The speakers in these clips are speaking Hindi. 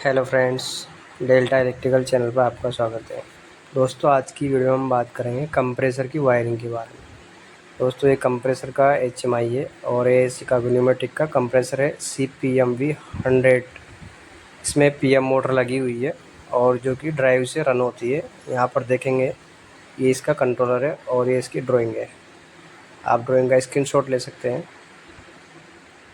Hello friends, delta electrical channel पर आपका स्वागत है। दोस्तों, आज की वीडियो में हम बात करेंगे कंप्रेसर की वायरिंग के बारे में। दोस्तों, ये कंप्रेसर का HMI है और ये शिकागो न्यूमेटिक का कंप्रेसर है CPMV 100। इसमें PM मोटर लगी हुई है और जो कि ड्राइव से रन होती है। यहाँ पर देखेंगे, ये इसका कंट्रोलर है और ये इसकी ड्राइंग है। आप ड्राइंग का स्क्रीनशॉट ले सकते हैं।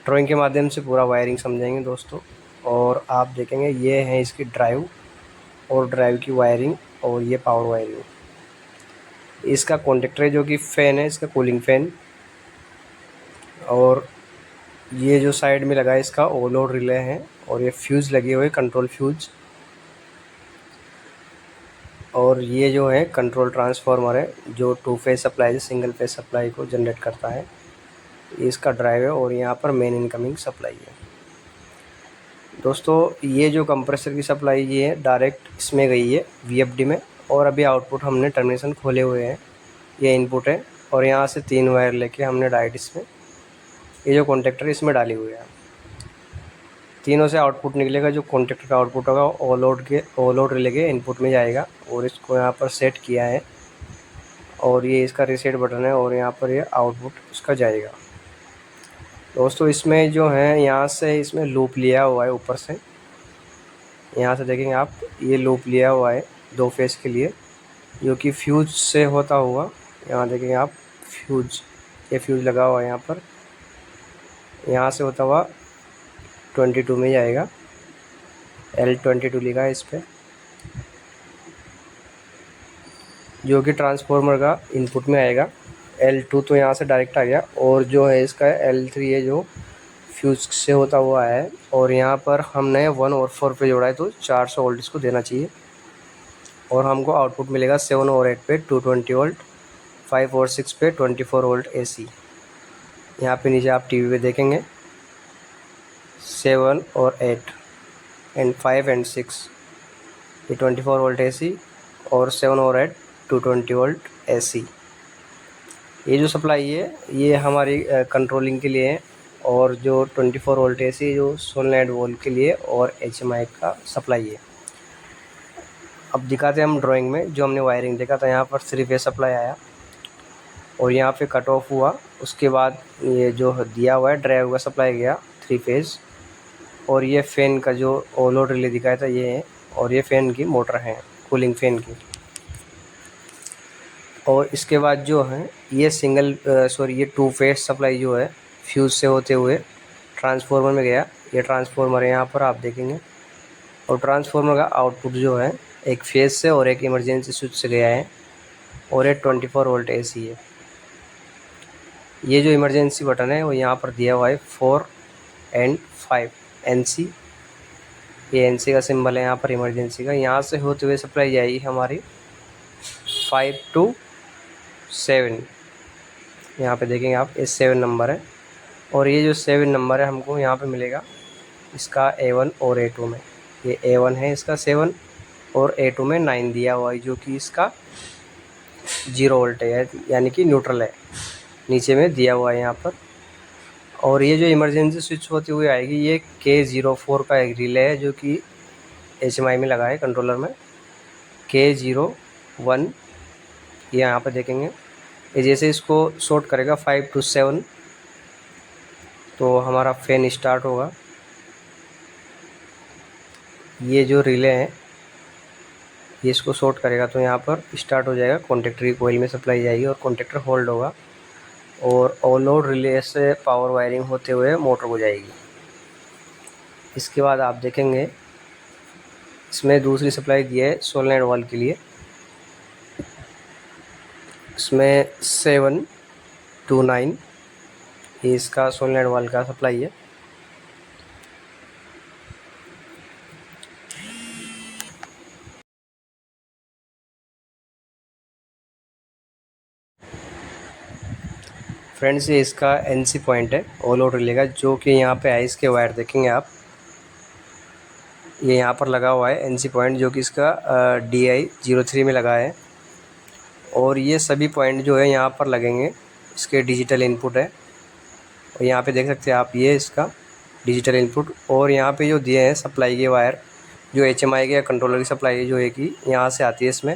ड्राइंग के माध्यम से पूरा वायरिंग समझेंगे दोस्तों। और आप देखेंगे, ये है इसकी ड्राइव और ड्राइव की वायरिंग और ये पावर वायरिंग। इसका कॉन्टेक्टर है जो कि फ़ैन है, इसका कूलिंग फ़ैन। और ये जो साइड में लगा है इसका ओवरलोड रिले है और ये फ्यूज़ लगे हुए कंट्रोल फ्यूज़। और ये जो है कंट्रोल ट्रांसफार्मर है जो 2 फेज़ सप्लाई से सिंगल फेज़ सप्लाई को जनरेट करता है। इसका ड्राइव है और यहाँ पर मेन इनकमिंग सप्लाई है। दोस्तों, ये जो कंप्रेसर की सप्लाई ये है डायरेक्ट इसमें गई है VFD में। और अभी आउटपुट हमने टर्मिनेशन खोले हुए हैं, ये इनपुट है। और यहाँ से 3 वायर लेके हमने डायरेक्ट इसमें ये जो कॉन्टेक्टर इसमें डाली हुई है। तीनों से आउटपुट निकलेगा। जो कॉन्टेक्टर का आउटपुट होगा ओवरलोड रिले के इनपुट में जाएगा और इसको यहाँ पर सेट किया है। और ये इसका रीसेट बटन है और यहाँ पर ये आउटपुट उसका जाएगा। दोस्तों, इसमें जो है यहाँ से इसमें लूप लिया हुआ है ऊपर से। यहाँ से देखेंगे आप, ये लूप लिया हुआ है 2 फेज़ के लिए जो कि फ्यूज से होता हुआ। यहाँ देखेंगे आप फ्यूज, ये फ्यूज लगा हुआ है यहाँ पर। यहाँ से होता हुआ 22 में जाएगा, L22 लिखा है इस पर, जो कि ट्रांसफार्मर का इनपुट में आएगा। L2 तो यहाँ से डायरेक्ट आ गया। और जो है इसका L3 है जो फ्यूज से होता हुआ है। और यहाँ पर हमने 1 और 4 पे जोड़ा है तो 400 वोल्ट इसको देना चाहिए। और हमको आउटपुट मिलेगा 7 और 8 पे 220 वोल्ट, 5 और 6 पे 24 वोल्ट AC। यहाँ पे नीचे आप टीवी पे देखेंगे 7 और 8 एंड 5 एंड 6, ये 24 वोल्ट AC और 7 और 8 220 वोल्ट AC। ये जो सप्लाई है ये हमारी कंट्रोलिंग के लिए है। और जो 24 वोल्ट AC जो सोलनॉइड वोल्ट के लिए और HMI का सप्लाई है। अब दिखाते हैं हम ड्राइंग में जो हमने वायरिंग देखा था। यहाँ पर 3 फेज़ सप्लाई आया और यहाँ पे कट ऑफ हुआ। उसके बाद ये जो दिया हुआ है ड्राइव का सप्लाई गया 3 फेज़। और ये फ़ैन का जो ओवरलोड रिले दिखाया था ये है। और ये फ़ैन की मोटर है, कूलिंग फ़ैन की। और इसके बाद जो है ये ये 2 फेज़ सप्लाई जो है फ्यूज़ से होते हुए ट्रांसफार्मर में गया। ये ट्रांसफार्मर है यहाँ पर आप देखेंगे। और ट्रांसफार्मर का आउटपुट जो है एक फेज़ से और एक इमरजेंसी स्विच से गया है। और ये 24 वोल्ट AC है। ये जो इमरजेंसी बटन है वो यहाँ पर दिया हुआ है 4 एंड 5 NC। ये NC का सिंबल है यहाँ पर इमरजेंसी का। यहाँ से होते हुए सप्लाई जाएगी हमारी 5 to 7। यहाँ पे देखेंगे आप, ये 7 नंबर है। और ये जो 7 नंबर है हमको यहाँ पे मिलेगा इसका A1 और A2 में। ये A1 है इसका 7 और A2 में 9 दिया हुआ है जो कि इसका 0 वोल्ट है, यानी कि न्यूट्रल है, नीचे में दिया हुआ है यहाँ पर। और ये जो इमरजेंसी स्विच होती हुई आएगी ये K04 का एक रिले है जो कि HMI में लगा है कंट्रोलर में। K01 ये यहाँ पर देखेंगे, ये जैसे इसको शॉर्ट करेगा 5 to 7 तो हमारा फ़ैन स्टार्ट होगा। ये जो रिले है ये इसको शॉर्ट करेगा तो यहाँ पर स्टार्ट हो जाएगा, कॉन्टेक्टर की कोइल में सप्लाई जाएगी और कॉन्टेक्टर होल्ड होगा। और ओवरलोड रिले से पावर वायरिंग होते हुए मोटर को जाएगी। इसके बाद आप देखेंगे इसमें दूसरी सप्लाई दी है सोलनॉइड वाल्व के लिए। इसमें 7 to 9 ये इसका सोलनॉइड वाल्व का सप्लाई है। फ्रेंड्स, ये इसका NC पॉइंट है ओवरलोड रिले का जो कि यहाँ पे है। इसके वायर देखेंगे आप, ये यहाँ पर लगा हुआ है NC पॉइंट जो कि इसका DI03 में लगा है। और ये सभी पॉइंट जो है यहाँ पर लगेंगे, इसके डिजिटल इनपुट है। और यहाँ पे देख सकते हैं आप, ये इसका डिजिटल इनपुट। और यहाँ पे जो दिए हैं सप्लाई के वायर जो HMI के कंट्रोलर की सप्लाई जो है कि यहाँ से आती है इसमें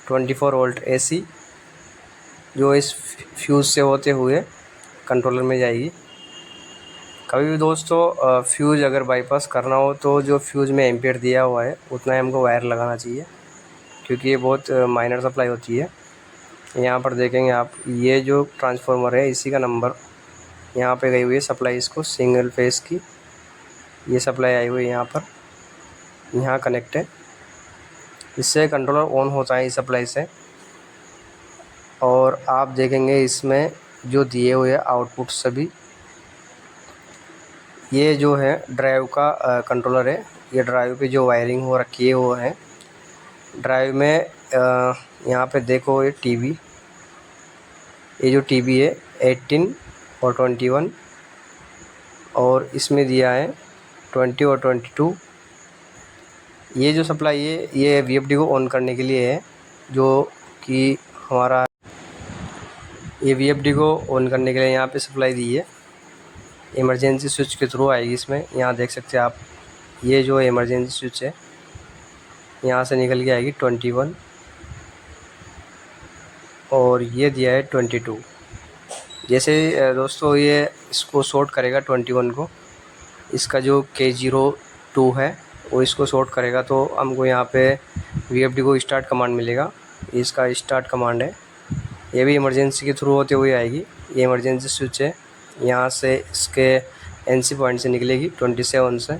24 वोल्ट AC, जो इस फ्यूज़ से होते हुए कंट्रोलर में जाएगी। कभी भी दोस्तों फ्यूज़ अगर बाईपास करना हो तो जो फ्यूज़ में एम्पियर दिया हुआ है उतना ही हमको वायर लगाना चाहिए, क्योंकि ये बहुत माइनर सप्लाई होती है। यहाँ पर देखेंगे आप, ये जो ट्रांसफार्मर है इसी का नंबर यहाँ पे गई हुई है सप्लाई, इसको सिंगल फेस की ये सप्लाई आई हुई है यहाँ पर, यहाँ कनेक्ट है। इससे कंट्रोलर ऑन होता है इस सप्लाई से। और आप देखेंगे इसमें जो दिए हुए आउटपुट सभी, ये जो है ड्राइव का कंट्रोलर है। ये ड्राइव पे जो वायरिंग हो रखी है वो है ड्राइव में। यहाँ पे देखो ये टीवी, ये जो टीवी है 18 और 21, और इसमें दिया है 20 और 22। ये जो सप्लाई है ये VFD को ऑन करने के लिए है, जो कि हमारा ये VFD को ऑन करने के लिए यहाँ पे सप्लाई दी है। इमरजेंसी स्विच के थ्रू आएगी इसमें। यहाँ देख सकते हैं आप, ये जो इमरजेंसी स्विच है यहाँ से निकल के आएगी 21, और ये दिया है 22। जैसे दोस्तों ये इसको शॉर्ट करेगा 21 को, इसका जो K02 है वो इसको शॉर्ट करेगा, तो हमको यहाँ पे VFD को स्टार्ट कमांड मिलेगा। इसका स्टार्ट कमांड है, ये भी इमरजेंसी के थ्रू होते हुए आएगी। ये इमरजेंसी स्विच है, यहाँ से इसके NC पॉइंट से निकलेगी 27 से,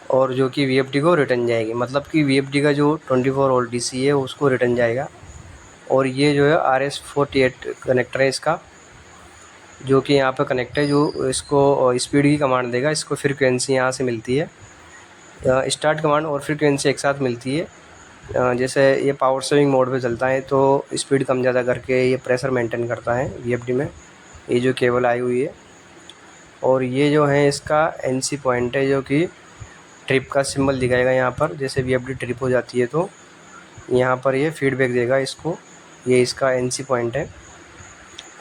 और जो कि VFD को रिटर्न जाएगी, मतलब कि VFD का जो 24 वोल्ट DC है उसको रिटर्न जाएगा। और ये जो है RS-48 कनेक्टर है इसका, जो कि यहाँ पे कनेक्ट है, जो इसको स्पीड की कमांड देगा। इसको फ्रीक्वेंसी यहाँ से मिलती है, स्टार्ट कमांड और फ्रीक्वेंसी एक साथ मिलती है। जैसे ये पावर सेविंग मोड पे चलता है तो स्पीड कम ज़्यादा करके ये प्रेशर मेंटेन करता है VFD में। ये जो केबल आई हुई है, और ये जो है इसका NC पॉइंट है, जो कि ट्रिप का सिंबल दिखाएगा यहाँ पर। जैसे VFD ट्रिप हो जाती है तो यहाँ पर ये फीडबैक देगा इसको। ये इसका NC पॉइंट है,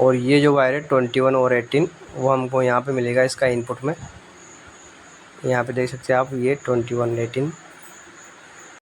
और ये जो वायर है 21 और 18 वो हमको यहाँ पे मिलेगा इसका इनपुट में। यहाँ पे देख सकते हैं आप, ये 21 18